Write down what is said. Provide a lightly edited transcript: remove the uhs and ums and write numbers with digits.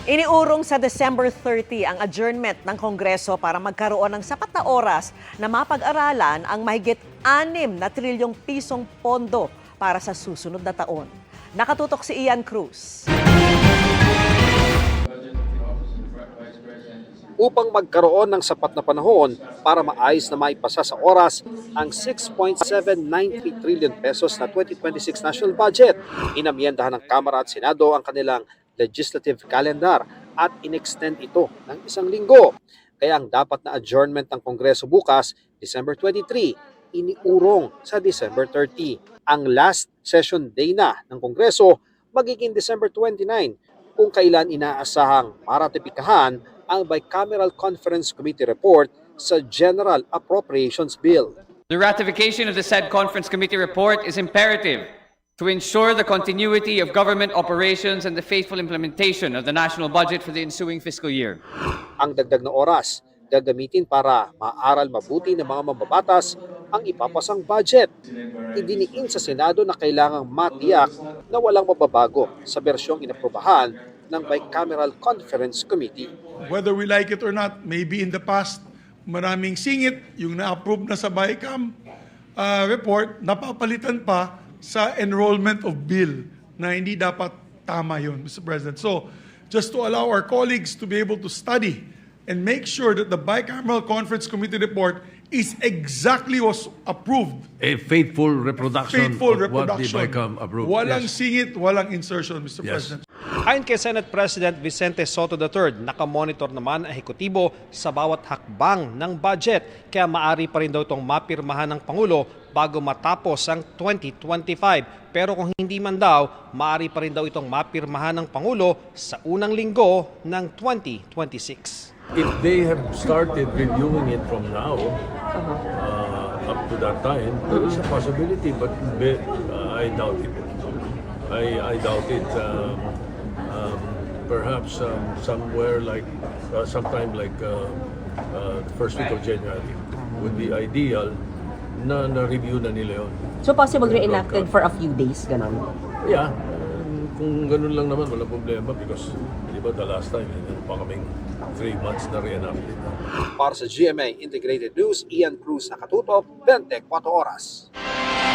Iniurong sa December 30 ang adjournment ng Kongreso para magkaroon ng sapat na oras na mapag-aralan ang mahigit 6 na trilyong pisong pondo para sa susunod na taon. Nakatutok si Ian Cruz. Upang magkaroon ng sapat na panahon para maayos na maipasa sa oras ang 6.793 trillion pesos na 2026 national budget. Inamyendahan ng Kamara at Senado ang kanilang legislative calendar at inextend ito ng 1 linggo. Kaya ang dapat na adjournment ng Kongreso bukas, December 23, iniurong sa December 30. Ang last session day na ng Kongreso magiging December 29 kung kailan inaasahang maratipikahan ang Bicameral Conference Committee report sa General Appropriations Bill. The ratification of the said Conference Committee report is imperative to ensure the continuity of government operations and the faithful implementation of the national budget for the ensuing fiscal year. Ang dagdag na oras gagamitin para maaral mabuti ng mga mambabatas ang ipapasang budget. Idiniin sa Senado na kailangang matiyak na walang mababago sa bersyong inaprubahan ng Bicameral Conference Committee. Whether we like it or not, maybe in the past, maraming singit, yung na-approve na sa BICAM report, napapalitan pa sa enrollment of bill na hindi dapat tama yun, Mr. President. So, just to allow our colleagues to be able to study and make sure that the Bicameral Conference Committee report is exactly was approved. A faithful reproduction Faithful of what the reproduction. BICAM approved. Walang Yes. singit, walang insertion, Mr. Yes. President. Ayon kay Senate President Vicente Soto III, nakamonitor naman ang ehekutibo sa bawat hakbang ng budget, kaya maaari pa rin daw itong mapirmahan ng Pangulo bago matapos ang 2025. Pero kung hindi man daw, maaari pa rin daw itong mapirmahan ng Pangulo sa unang linggo ng 2026. If they have started reviewing it from now up to that time, there is a possibility, but I doubt it. I doubt it. Perhaps somewhere like sometime like first week of January would be ideal na na-review na nila yun. So possible reenacted for a few days, ganun? Yeah. Kung ganun lang naman, wala problema because di ba the last time, pa kaming 3 months na reenacted. Para sa GMA Integrated News, Ian Cruz, nakatutok, 24 oras.